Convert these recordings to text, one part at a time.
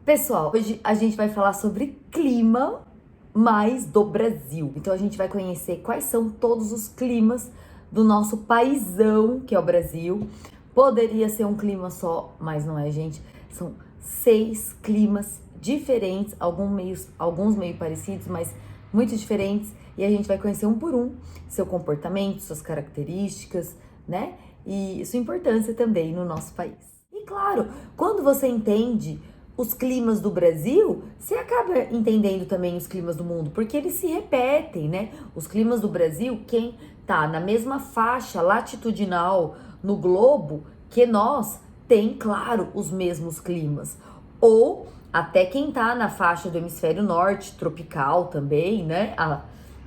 Pessoal, hoje a gente vai falar sobre clima, mais do Brasil. Então a gente vai conhecer quais são todos os climas do nosso paizão, que é o Brasil. Poderia ser um clima só, mas não é, gente. São 6 climas diferentes, alguns meio parecidos, mas muito diferentes. E a gente vai conhecer um por um seu comportamento, suas características, né? E sua importância também no nosso país. E claro, quando você entende os climas do Brasil, você acaba entendendo também os climas do mundo, porque eles se repetem, né? Os climas do Brasil, quem tá na mesma faixa latitudinal no globo que nós, tem, claro, os mesmos climas. Ou até quem tá na faixa do hemisfério norte, tropical também, né?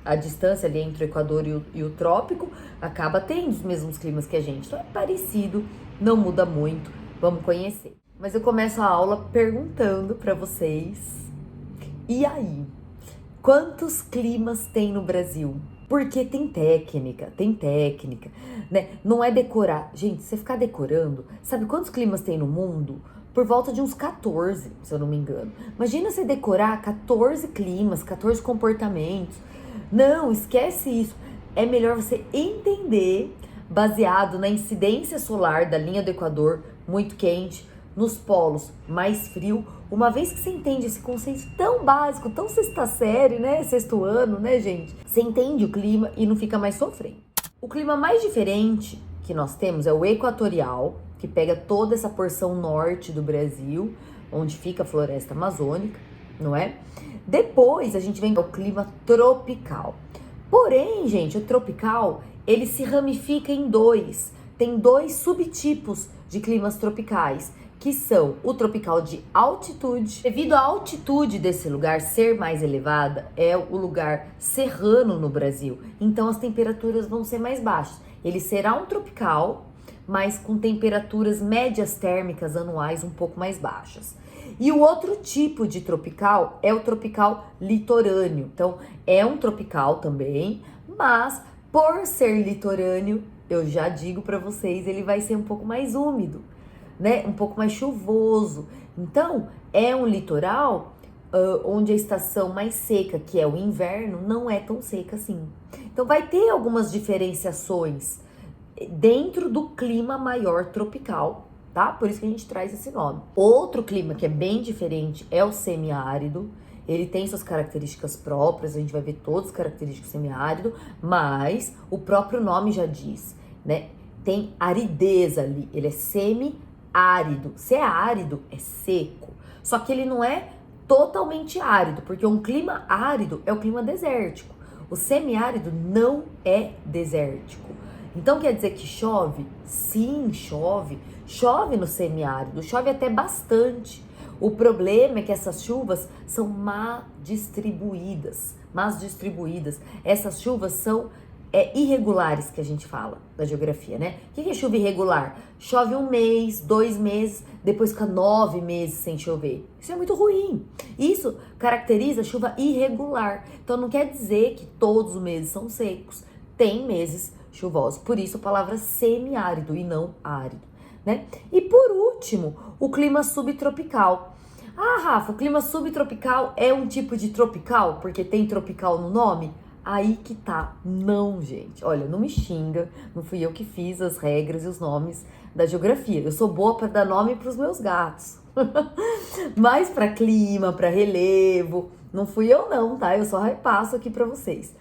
A distância ali entre o Equador e o trópico acaba tendo os mesmos climas que a gente. Então é parecido, não muda muito. Vamos conhecer. Mas eu começo a aula perguntando para vocês: e aí? Quantos climas tem no Brasil? Porque tem técnica, né? Não é decorar. Gente, você ficar decorando, sabe quantos climas tem no mundo? Por volta de uns 14, se eu não me engano. Imagina você decorar 14 climas, 14 comportamentos. Não, esquece isso. É melhor você entender, baseado na incidência solar da linha do Equador, muito quente, nos polos mais frio, uma vez que você entende esse conceito tão básico, tão sexta série, né? Sexto ano, né, gente? Você entende o clima e não fica mais sofrendo. O clima mais diferente que nós temos é o equatorial, que pega toda essa porção norte do Brasil, onde fica a floresta amazônica, não é? Depois a gente vem ao clima tropical. Porém, gente, o tropical, ele se ramifica em dois. Tem 2 subtipos de climas tropicais, que são o tropical de altitude. Devido à altitude desse lugar ser mais elevada, é o lugar serrano no Brasil, então as temperaturas vão ser mais baixas. Ele será um tropical, mas com temperaturas médias térmicas anuais um pouco mais baixas. E o outro tipo de tropical é o tropical litorâneo. Então, é um tropical também, mas por ser litorâneo, eu já digo para vocês, ele vai ser um pouco mais úmido, né? Um pouco mais chuvoso. Então, é um litoral onde a estação mais seca, que é o inverno, não é tão seca assim. Então, vai ter algumas diferenciações dentro do clima maior tropical, tá? Por isso que a gente traz esse nome. Outro clima que é bem diferente é o semiárido. Ele tem suas características próprias, a gente vai ver todas as características do semiárido, mas o próprio nome já diz, né? Tem aridez ali, ele é semiárido. Se é árido, é seco. Só que ele não é totalmente árido, porque um clima árido é o clima desértico. O semiárido não é desértico. Então quer dizer que chove? Sim, chove. Chove no semiárido, chove até bastante. O problema é que essas chuvas são mal distribuídas. Essas chuvas são irregulares, que a gente fala da geografia, né? O que é chuva irregular? Chove 1 mês, 2 meses, depois fica 9 meses sem chover. Isso é muito ruim. Isso caracteriza chuva irregular. Então não quer dizer que todos os meses são secos. Tem meses chuvosos. Por isso a palavra semiárido e não árido, né? E por último, o clima subtropical. Ah, Rafa, o clima subtropical é um tipo de tropical, porque tem tropical no nome? Aí que tá. Não, gente. Olha, não me xinga. Não fui eu que fiz as regras e os nomes da geografia. Eu sou boa para dar nome para os meus gatos. Mas para clima, para relevo, não fui eu não, tá? Eu só repasso aqui para vocês.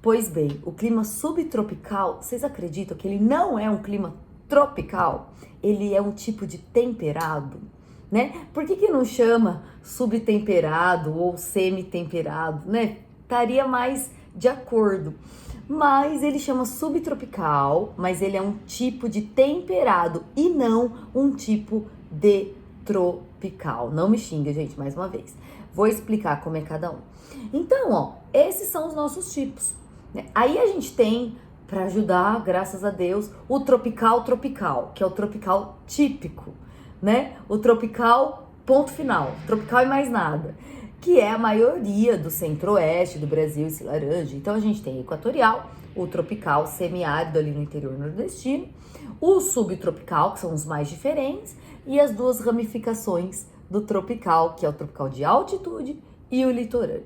Pois bem, o clima subtropical, vocês acreditam que ele não é um clima tropical? Ele é um tipo de temperado, né? Por que não chama subtemperado ou semi-temperado, né? Estaria mais de acordo. Mas ele chama subtropical, mas ele é um tipo de temperado e não um tipo de tropical. Não me xinga, gente, mais uma vez. Vou explicar como é cada um. Então, ó, esses são os nossos tipos. Aí a gente tem, para ajudar, graças a Deus, o tropical, que é o tropical típico, né? O tropical ponto final, tropical e mais nada, que é a maioria do centro-oeste do Brasil, esse laranja. Então a gente tem equatorial, o tropical semiárido ali no interior nordestino, o subtropical, que são os mais diferentes, e as duas ramificações do tropical, que é o tropical de altitude e o litorâneo.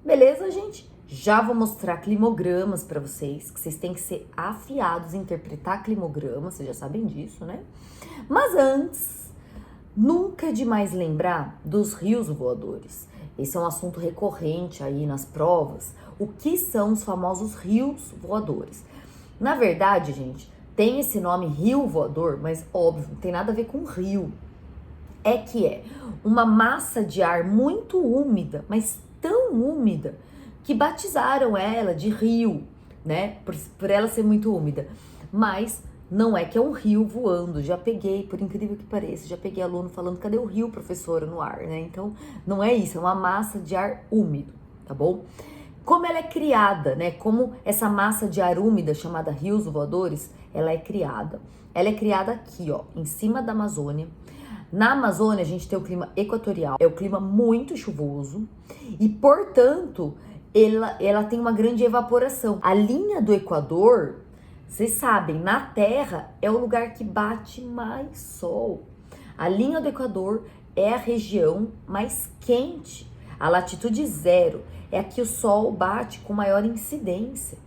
Beleza, gente? Já vou mostrar climogramas para vocês, que vocês têm que ser afiados em interpretar climogramas, vocês já sabem disso, né? Mas antes, nunca é demais lembrar dos rios voadores. Esse é um assunto recorrente aí nas provas. O que são os famosos rios voadores? Na verdade, gente, tem esse nome rio voador, mas óbvio, não tem nada a ver com rio. É uma massa de ar muito úmida, mas tão úmida, que batizaram ela de rio, né? Por ela ser muito úmida. Mas não é que é um rio voando. Já peguei, por incrível que pareça, já peguei aluno falando, cadê o rio, professora, no ar, né? Então, não é isso, é uma massa de ar úmido, tá bom? Como ela é criada, né? Como essa massa de ar úmida, chamada rios voadores, ela é criada. Ela é criada aqui, ó, em cima da Amazônia. Na Amazônia, a gente tem o clima equatorial, é o clima muito chuvoso e, portanto, ela tem uma grande evaporação. A linha do Equador, vocês sabem, na Terra é o lugar que bate mais sol. A linha do Equador é a região mais quente. A latitude zero é a que o sol bate com maior incidência.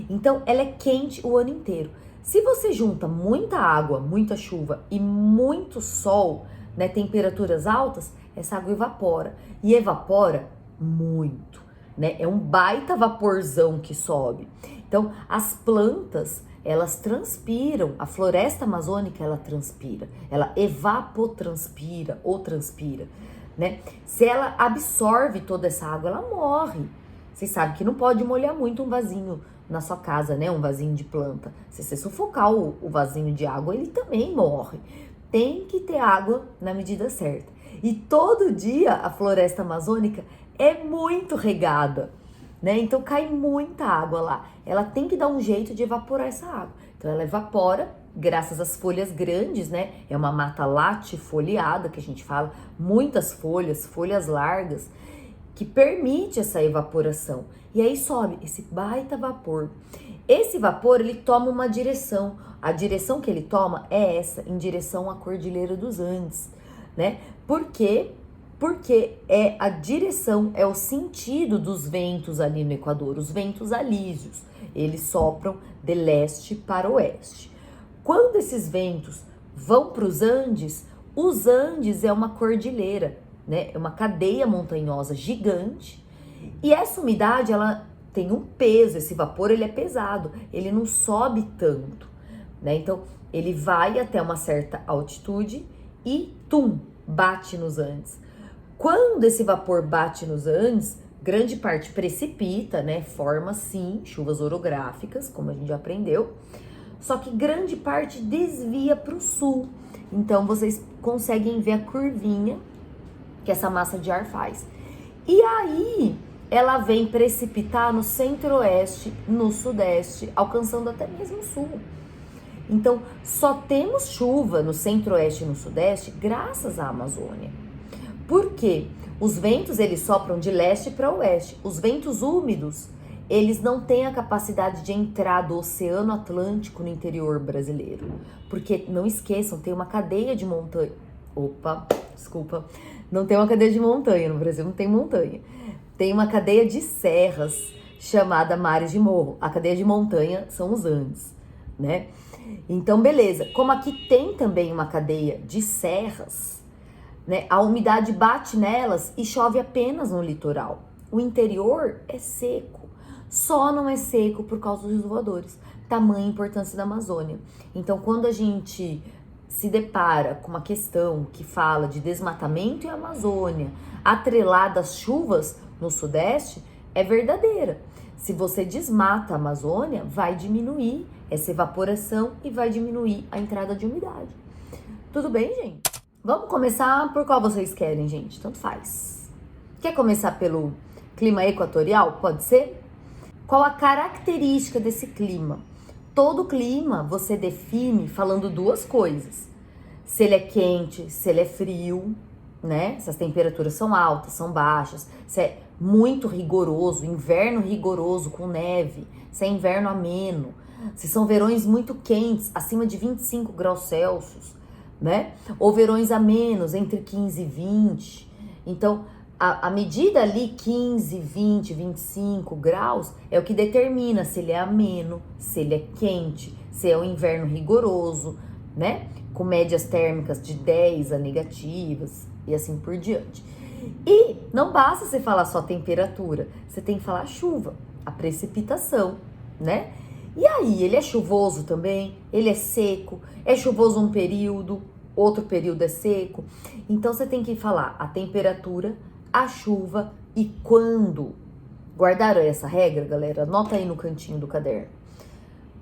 Então, ela é quente o ano inteiro. Se você junta muita água, muita chuva e muito sol, né, temperaturas altas, essa água evapora. E evapora muito, né? É um baita vaporzão que sobe. Então, as plantas, elas transpiram. A floresta amazônica, ela transpira. Ela evapotranspira ou transpira, né? Se ela absorve toda essa água, ela morre. Vocês sabem que não pode molhar muito um vasinho na sua casa, né? Um vasinho de planta. Se você sufocar o vasinho de água, ele também morre. Tem que ter água na medida certa. E todo dia a floresta amazônica é muito regada, né? Então cai muita água lá. Ela tem que dar um jeito de evaporar essa água. Então ela evapora graças às folhas grandes, né? É uma mata latifoliada que a gente fala, muitas folhas, folhas largas, que permite essa evaporação. E aí sobe esse baita vapor. Esse vapor, ele toma uma direção. A direção que ele toma é essa, em direção à Cordilheira dos Andes, né? Por quê? Porque é a direção, é o sentido dos ventos ali no Equador, os ventos alísios. Eles sopram de leste para oeste. Quando esses ventos vão para os Andes é uma cordilheira, né? É uma cadeia montanhosa gigante. E essa umidade, ela tem um peso, esse vapor, ele é pesado, ele não sobe tanto, né? Então, ele vai até uma certa altitude e, bate nos Andes. Quando esse vapor bate nos Andes, grande parte precipita, né? Forma, sim, chuvas orográficas, como a gente já aprendeu, só que grande parte desvia para o sul. Então, vocês conseguem ver a curvinha que essa massa de ar faz. E aí, ela vem precipitar no centro-oeste, no sudeste, alcançando até mesmo o sul. Então, só temos chuva no centro-oeste e no sudeste graças à Amazônia. Por quê? Os ventos, eles sopram de leste para oeste. Os ventos úmidos, eles não têm a capacidade de entrar do Oceano Atlântico no interior brasileiro. Porque, não esqueçam, tem uma cadeia de montanha. Não tem uma cadeia de montanha, no Brasil não tem montanha. Tem uma cadeia de serras chamada Mares de Morro. A cadeia de montanha são os Andes, né? Então, beleza. Como aqui tem também uma cadeia de serras, né? A umidade bate nelas e chove apenas no litoral. O interior é seco. Só não é seco por causa dos rios voadores. Tamanha importância da Amazônia. Então, quando a gente se depara com uma questão que fala de desmatamento e Amazônia, atrelada às chuvas no sudeste, é verdadeira. Se você desmata a Amazônia, vai diminuir essa evaporação e vai diminuir a entrada de umidade. Tudo bem, gente? Vamos começar por qual vocês querem, gente? Tanto faz. Quer começar pelo clima equatorial? Pode ser? Qual a característica desse clima? Todo clima você define falando duas coisas. Se ele é quente, se ele é frio, né? Se as temperaturas são altas, são baixas, se é muito rigoroso, inverno rigoroso com neve, se é inverno ameno, se são verões muito quentes, acima de 25 graus Celsius, né? Ou verões a menos, entre 15 e 20. Então, a medida ali, 15, 20, 25 graus, é o que determina se ele é ameno, se ele é quente, se é um inverno rigoroso, né? Com médias térmicas de 10 a negativas e assim por diante. E não basta você falar só temperatura, você tem que falar a chuva, a precipitação, né? E aí, ele é chuvoso também, ele é seco, é chuvoso um período, outro período é seco. Então, você tem que falar a temperatura, a chuva e quando. Guardaram essa regra, galera? Anota aí no cantinho do caderno.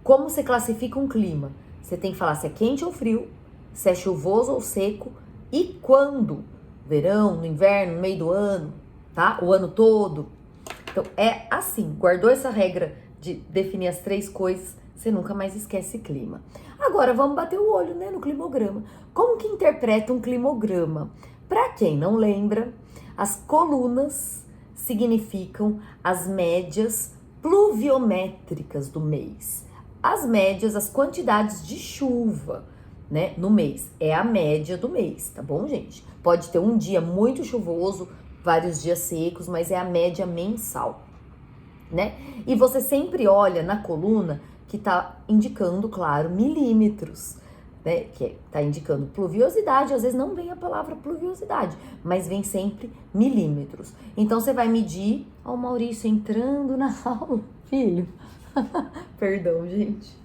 Como você classifica um clima? Você tem que falar se é quente ou frio, se é chuvoso ou seco e quando. Verão, no inverno, no meio do ano, tá? O ano todo. Então, é assim. Guardou essa regra de definir as 3 coisas, você nunca mais esquece clima. Agora, vamos bater o olho, né, no climograma. Como que interpreta um climograma? Para quem não lembra, as colunas significam as médias pluviométricas do mês. As médias, as quantidades de chuva, né, no mês. É a média do mês, tá bom, gente? Pode ter um dia muito chuvoso, vários dias secos, mas é a média mensal, né? E você sempre olha na coluna que tá indicando, claro, milímetros, né? Que tá indicando pluviosidade. Às vezes não vem a palavra pluviosidade, mas vem sempre milímetros. Então você vai medir. Ó, o Maurício entrando na aula, filho. Perdão, gente.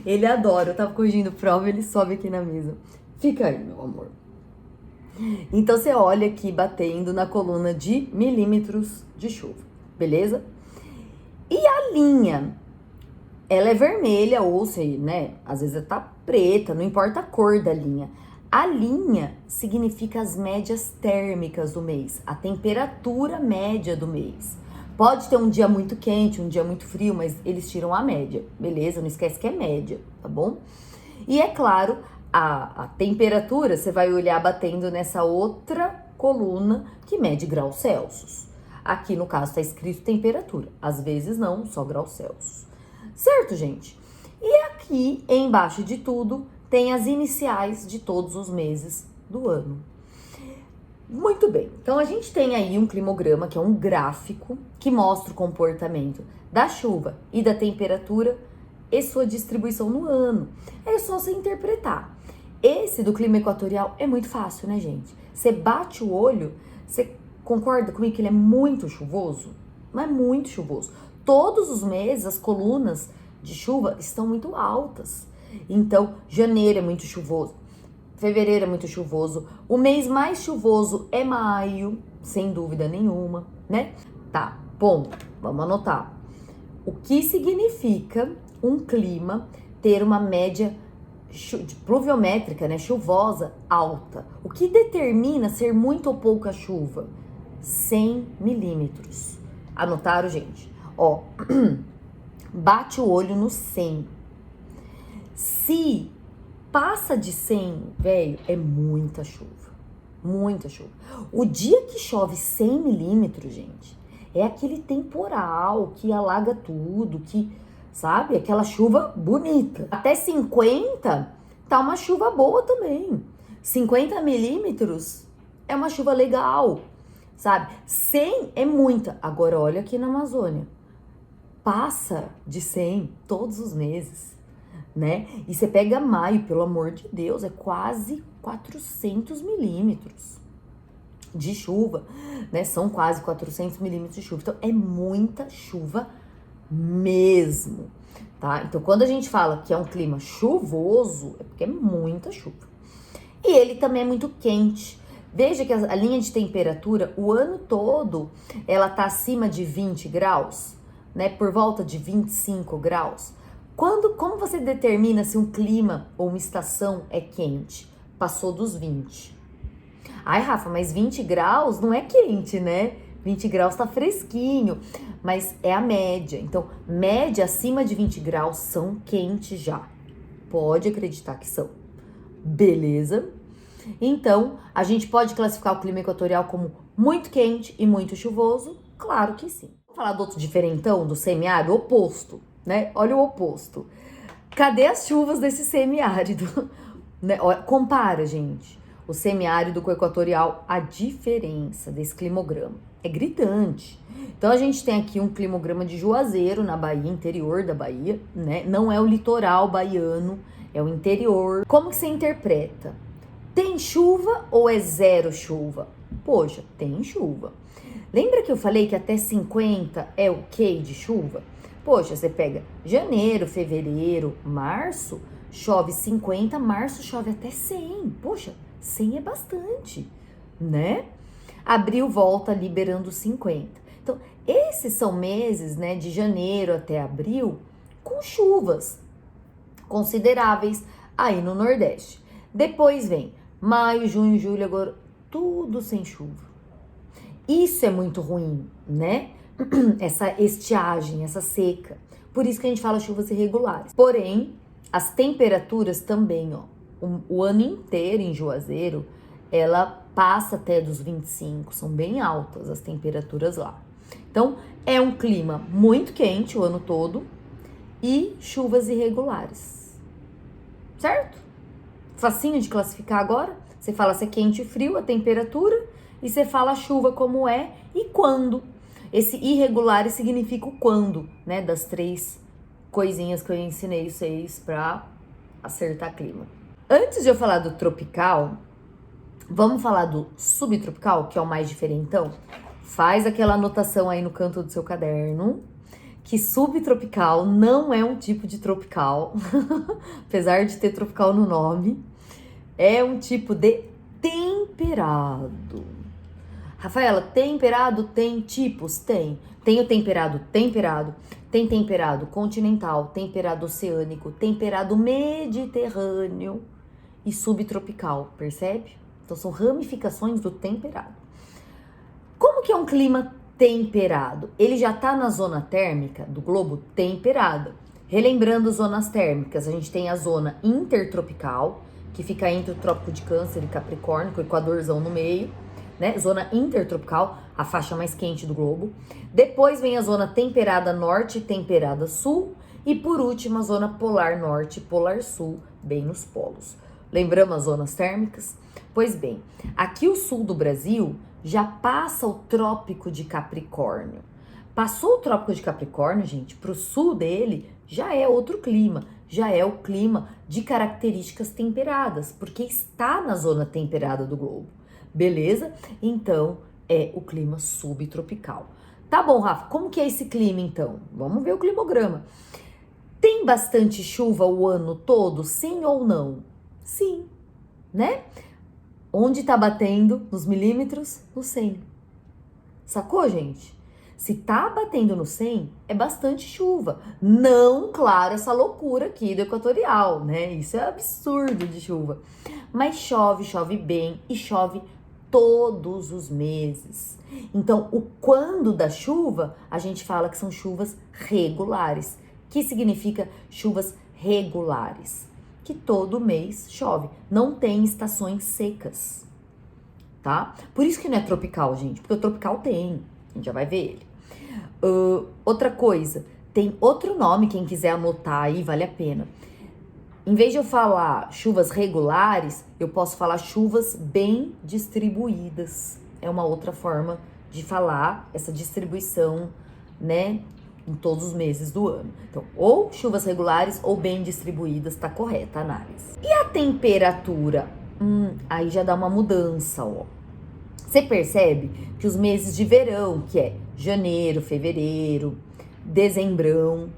Ele adora, eu tava corrigindo prova, ele sobe aqui na mesa. Fica aí, meu amor. Então, você olha aqui batendo na coluna de milímetros de chuva, beleza? E a linha, ela é vermelha ou, sei, né? Às vezes tá preta, não importa a cor da linha. A linha significa as médias térmicas do mês, a temperatura média do mês. Pode ter um dia muito quente, um dia muito frio, mas eles tiram a média, beleza? Não esquece que é média, tá bom? E é claro, a temperatura, você vai olhar batendo nessa outra coluna que mede graus Celsius. Aqui no caso tá escrito temperatura, às vezes não, só graus Celsius. Certo, gente? E aqui embaixo de tudo tem as iniciais de todos os meses do ano. Muito bem, então a gente tem aí um climograma, que é um gráfico que mostra o comportamento da chuva e da temperatura e sua distribuição no ano. É só você interpretar. Esse do clima equatorial é muito fácil, né, gente? Você bate o olho, você concorda comigo que ele é muito chuvoso? Mas é muito chuvoso. Todos os meses as colunas de chuva estão muito altas. Então, janeiro é muito chuvoso. Fevereiro é muito chuvoso. O mês mais chuvoso é maio, sem dúvida nenhuma, né? Tá, ponto. Vamos anotar. O que significa um clima ter uma média pluviométrica, né, chuvosa, alta? O que determina ser muito ou pouca chuva? 100 milímetros. Anotaram, gente? Ó, bate o olho no 100. Se passa de 100, velho, é muita chuva. Muita chuva. O dia que chove 100 milímetros, gente, é aquele temporal que alaga tudo, que, sabe, aquela chuva bonita. Até 50 tá uma chuva boa também. 50 milímetros é uma chuva legal, sabe? 100 é muita. Agora, olha aqui na Amazônia. Passa de 100 todos os meses, né? E você pega maio, pelo amor de Deus, é quase 400 milímetros de chuva, né? São quase 400 milímetros de chuva. Então, é muita chuva mesmo, tá? Então, quando a gente fala que é um clima chuvoso, é porque é muita chuva. E ele também é muito quente. Veja que a linha de temperatura, o ano todo, ela tá acima de 20 graus, né? Por volta de 25 graus. Como você determina se um clima ou uma estação é quente? Passou dos 20. Ai, Rafa, mas 20 graus não é quente, né? 20 graus tá fresquinho, mas é a média. Então, média acima de 20 graus são quentes já. Pode acreditar que são. Beleza? Então, a gente pode classificar o clima equatorial como muito quente e muito chuvoso? Claro que sim. Vamos falar do outro diferentão, do semiárido, oposto, né? Olha o oposto. Cadê as chuvas desse semiárido? Né? Compara, gente, o semiárido com o equatorial, a diferença desse climograma é gritante. Então a gente tem aqui um climograma de Juazeiro, na Bahia, interior da Bahia, né? Não é o litoral baiano, é o interior. Como que você interpreta? Tem chuva ou é zero chuva? Poxa, tem chuva. Lembra que eu falei que até 50 é o quê de chuva? Poxa, você pega janeiro, fevereiro, março, chove 50, março chove até 100. Poxa, 100 é bastante, né? Abril volta liberando 50. Então, esses são meses, né, de janeiro até abril, com chuvas consideráveis aí no Nordeste. Depois vem maio, junho, julho, agora tudo sem chuva. Isso é muito ruim, né? Essa estiagem, essa seca. Por isso que a gente fala chuvas irregulares. Porém, as temperaturas também, ó. O ano inteiro em Juazeiro, ela passa até dos 25, são bem altas as temperaturas lá. Então, é um clima muito quente o ano todo e chuvas irregulares. Certo? Facinho de classificar agora. Você fala se é quente e frio, a temperatura, e você fala a chuva como é e quando. Esse irregulares significa o quando, né? Das 3 coisinhas que eu ensinei vocês para acertar clima. Antes de eu falar do tropical, vamos falar do subtropical, que é o mais diferentão? Faz aquela anotação aí no canto do seu caderno, que subtropical não é um tipo de tropical, apesar de ter tropical no nome, é um tipo de temperado. Rafaela, temperado tem tipos? Tem. Tem o temperado temperado, tem temperado continental, temperado oceânico, temperado mediterrâneo e subtropical, percebe? Então são ramificações do temperado. Como que é um clima temperado? Ele já está na zona térmica do globo temperada. Relembrando zonas térmicas, a gente tem a zona intertropical, que fica entre o Trópico de Câncer e Capricórnio, com o Equadorzão no meio, né? Zona intertropical, a faixa mais quente do globo. Depois vem a zona temperada norte e temperada sul. E por último, a zona polar norte e polar sul, bem nos polos. Lembramos as zonas térmicas? Pois bem, aqui o sul do Brasil já passa o Trópico de Capricórnio. Passou o Trópico de Capricórnio, gente, para o sul dele já é outro clima, já é o clima de características temperadas, porque está na zona temperada do globo, beleza? Então, é o clima subtropical. Tá bom, Rafa, como que é esse clima então? Vamos ver o climograma. Tem bastante chuva o ano todo, sim ou não? Sim, né? Onde tá batendo nos milímetros? No 100. Sacou, gente? Se tá batendo no 100, é bastante chuva. Não, claro, essa loucura aqui do equatorial, né? Isso é absurdo de chuva. Mas chove, chove bem e chove todos os meses. Então, o quando da chuva, a gente fala que são chuvas regulares. Que significa chuvas regulares? Que todo mês chove. Não tem estações secas, tá? Por isso que não é tropical, gente. Porque o tropical tem. A gente já vai ver ele. Outra coisa, tem outro nome, quem quiser anotar aí, vale a pena. Em vez de eu falar chuvas regulares, eu posso falar chuvas bem distribuídas. É uma outra forma de falar essa distribuição, né, em todos os meses do ano. Então, ou chuvas regulares ou bem distribuídas, tá correta a análise. E a temperatura? Aí já dá uma mudança, ó. Você percebe que os meses de verão, que é janeiro, fevereiro, dezembrão,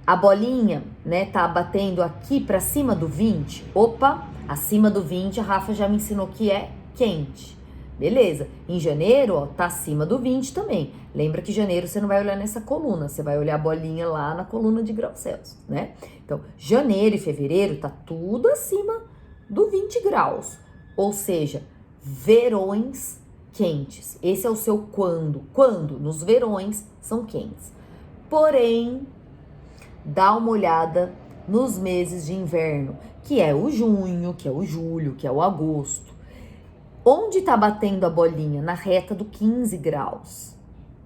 a bolinha, né, tá batendo aqui pra cima do 20. Opa, acima do 20, a Rafa já me ensinou que é quente. Beleza, em janeiro, ó, tá acima do 20 também. Lembra que janeiro você não vai olhar nessa coluna, você vai olhar a bolinha lá na coluna de graus Celsius, né? Então, janeiro e fevereiro tá tudo acima do 20 graus. Ou seja, verões quentes. Esse é o seu quando. Quando? Nos verões são quentes. Porém, dá uma olhada nos meses de inverno, que é o junho, que é o julho, que é o agosto. Onde tá batendo a bolinha? Na reta do 15 graus,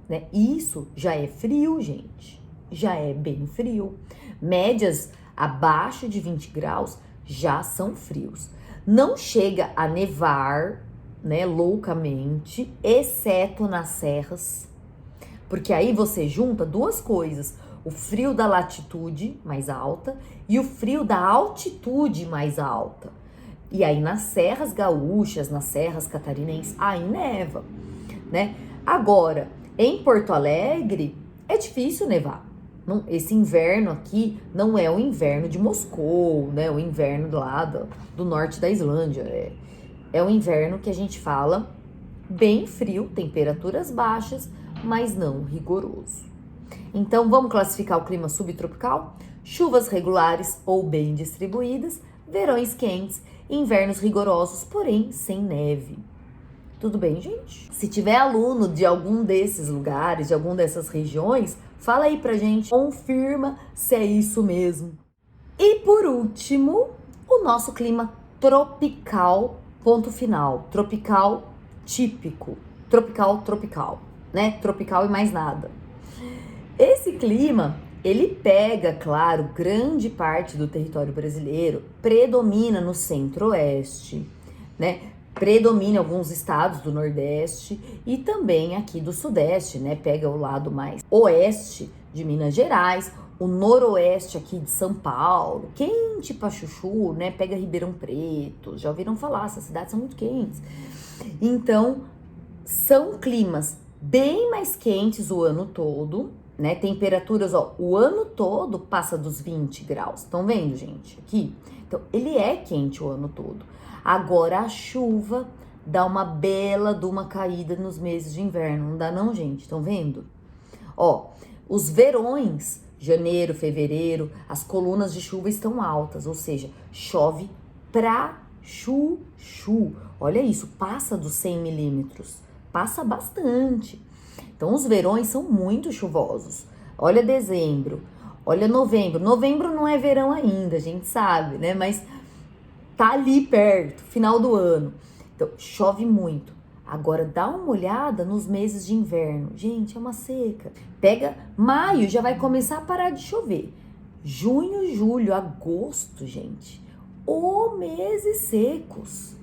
né? Isso já é frio, gente. Já é bem frio. Médias Abaixo de 20 graus já são frios. Não chega a nevar, né, loucamente, exceto nas serras, porque aí você junta duas coisas, o frio da latitude mais alta e o frio da altitude mais alta. E aí nas serras gaúchas, nas serras catarinenses, aí neva, né? Agora, em Porto Alegre, é difícil nevar. Esse inverno aqui não é o inverno de Moscou, né? O inverno lá do norte da Islândia. É um inverno que a gente fala bem frio, temperaturas baixas, mas não rigoroso. Então, vamos classificar o clima subtropical? Chuvas regulares ou bem distribuídas, verões quentes, invernos rigorosos, porém sem neve. Tudo bem, gente? Se tiver aluno de algum desses lugares, de alguma dessas regiões, fala aí pra gente, confirma se é isso mesmo. E por último, o nosso clima tropical, ponto final. Tropical típico. Tropical, né? Tropical e mais nada. Esse clima, ele pega, claro, grande parte do território brasileiro, predomina no centro-oeste, né? Predomina em alguns estados do Nordeste e também aqui do Sudeste, né? Pega o lado mais oeste de Minas Gerais, o noroeste aqui de São Paulo, quente pra chuchu, né? Pega Ribeirão Preto, já ouviram falar, essas cidades são muito quentes. Então, são climas bem mais quentes o ano todo, né? Temperaturas, ó, o ano todo passa dos 20 graus. Estão vendo, gente? Aqui. Então, ele é quente o ano todo. Agora, a chuva dá uma bela de uma caída nos meses de inverno. Não dá não, gente? Estão vendo? Ó, os verões, janeiro, fevereiro, as colunas de chuva estão altas. Ou seja, chove pra chuchu. Olha isso, passa dos 100 milímetros. Passa bastante. Então, os verões são muito chuvosos. Olha dezembro, olha novembro. Novembro não é verão ainda, a gente sabe, né? Mas tá ali perto, final do ano. Então, chove muito. Agora, dá uma olhada nos meses de inverno. Gente, é uma seca. Pega maio, já vai começar a parar de chover. Junho, julho, agosto, gente. Ô, meses secos.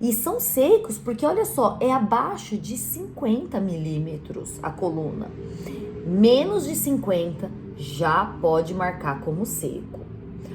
E são secos porque, olha só, é abaixo de 50 milímetros a coluna. Menos de 50 já pode marcar como seco.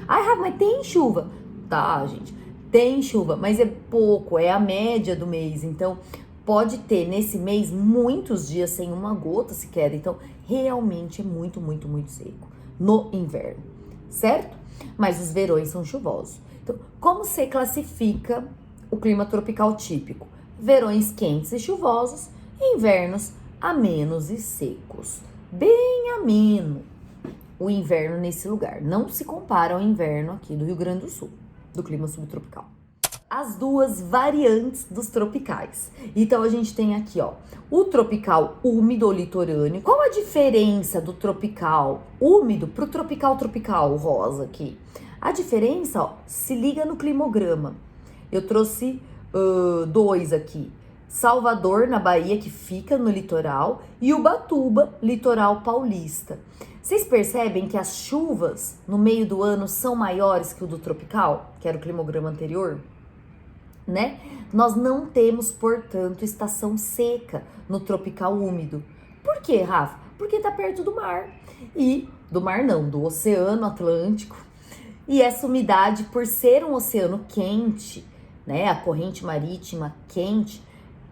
Ai, Rafa, mas tem chuva? Tá, gente, tem chuva, mas é pouco, é a média do mês. Então, pode ter nesse mês muitos dias sem uma gota sequer. Então, realmente é muito, muito, muito seco no inverno, certo? Mas os verões são chuvosos. Então, como se classifica o clima tropical típico? Verões quentes e chuvosos, invernos amenos e secos. Bem ameno o inverno nesse lugar. Não se compara ao inverno aqui do Rio Grande do Sul, do clima subtropical. As duas variantes dos tropicais. Então a gente tem aqui, ó, o tropical úmido ou litorâneo. Qual a diferença do tropical úmido pro tropical rosa aqui? A diferença, ó, se liga no climograma. Eu trouxe dois aqui. Salvador, na Bahia, que fica no litoral, e Ubatuba, litoral paulista. Vocês percebem que as chuvas no meio do ano são maiores que o do tropical, que era o climograma anterior, né? Nós não temos, portanto, estação seca no tropical úmido. Por quê, Rafa? Porque tá perto do mar. E do mar não, do Oceano Atlântico. E essa umidade, por ser um oceano quente, né, a corrente marítima quente,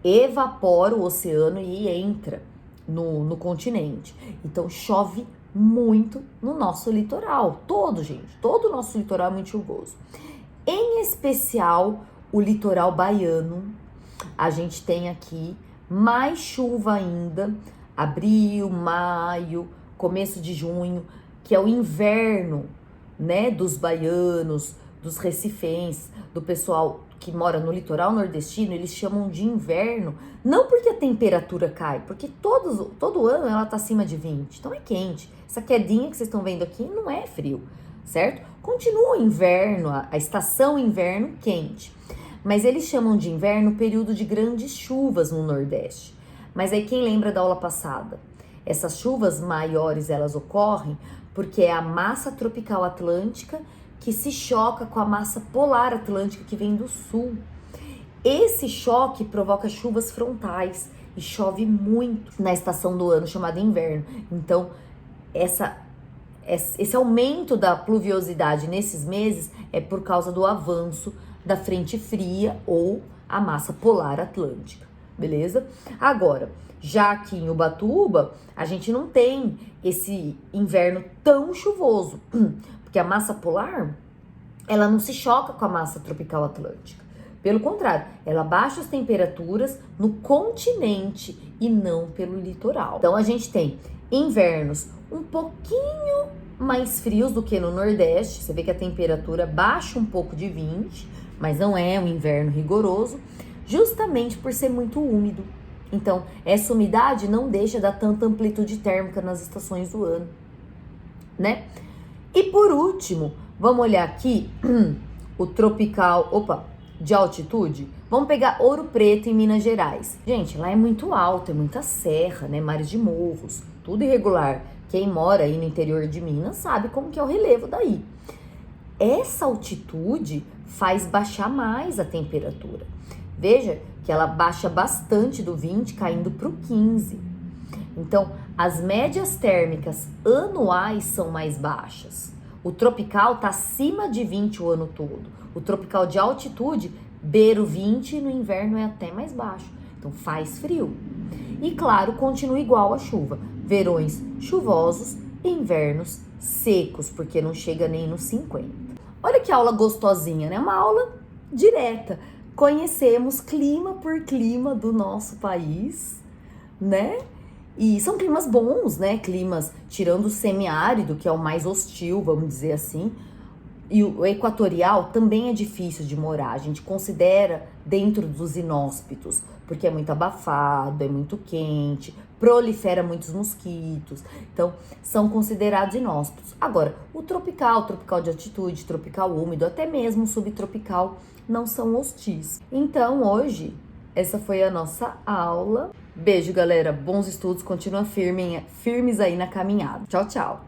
evapora o oceano e entra no continente. Então chove muito no nosso litoral, todo, gente, todo o nosso litoral é muito chuvoso. Em especial o litoral baiano, a gente tem aqui mais chuva ainda, abril, maio, começo de junho, que é o inverno, né, dos baianos, dos recifenses, do pessoal que mora no litoral nordestino. Eles chamam de inverno, não porque a temperatura cai, porque todo ano ela tá acima de 20, então é quente. Essa quedinha que vocês estão vendo aqui não é frio, certo? Continua o inverno, a estação inverno quente, mas eles chamam de inverno o período de grandes chuvas no Nordeste. Mas aí quem lembra da aula passada? Essas chuvas maiores, elas ocorrem porque é a massa tropical atlântica que se choca com a massa polar atlântica que vem do sul. Esse choque provoca chuvas frontais e chove muito na estação do ano chamada inverno. Então, esse aumento da pluviosidade nesses meses é por causa do avanço da frente fria ou a massa polar atlântica, beleza? Agora, já aqui em Ubatuba, a gente não tem esse inverno tão chuvoso, porque a massa polar, ela não se choca com a massa tropical atlântica. Pelo contrário, ela baixa as temperaturas no continente e não pelo litoral. Então, a gente tem invernos um pouquinho mais frios do que no Nordeste. Você vê que a temperatura baixa um pouco de 20, mas não é um inverno rigoroso, justamente por ser muito úmido. Então, essa umidade não deixa dar tanta amplitude térmica nas estações do ano, né? E por último, vamos olhar aqui o tropical, de altitude. Vamos pegar Ouro Preto em Minas Gerais. Gente, lá é muito alto, é muita serra, né? Mares de morros, tudo irregular. Quem mora aí no interior de Minas sabe como que é o relevo daí. Essa altitude faz baixar mais a temperatura. Veja que ela baixa bastante do 20, caindo para o 15. Então, as médias térmicas anuais são mais baixas. O tropical está acima de 20 o ano todo. O tropical de altitude beira o 20 e no inverno é até mais baixo. Então, faz frio. E, claro, continua igual a chuva. Verões chuvosos e invernos secos, porque não chega nem nos 50. Olha que aula gostosinha, né? Uma aula direta. Conhecemos clima por clima do nosso país, né? E são climas bons, né? Climas, tirando o semiárido, que é o mais hostil, vamos dizer assim. E o equatorial também é difícil de morar. A gente considera dentro dos inóspitos, porque é muito abafado, é muito quente, prolifera muitos mosquitos. Então, são considerados inóspitos. Agora, o tropical de altitude, tropical úmido, até mesmo o subtropical, não são hostis. Então, hoje, essa foi a nossa aula. Beijo, galera. Bons estudos. Continua firmes aí na caminhada. Tchau, tchau.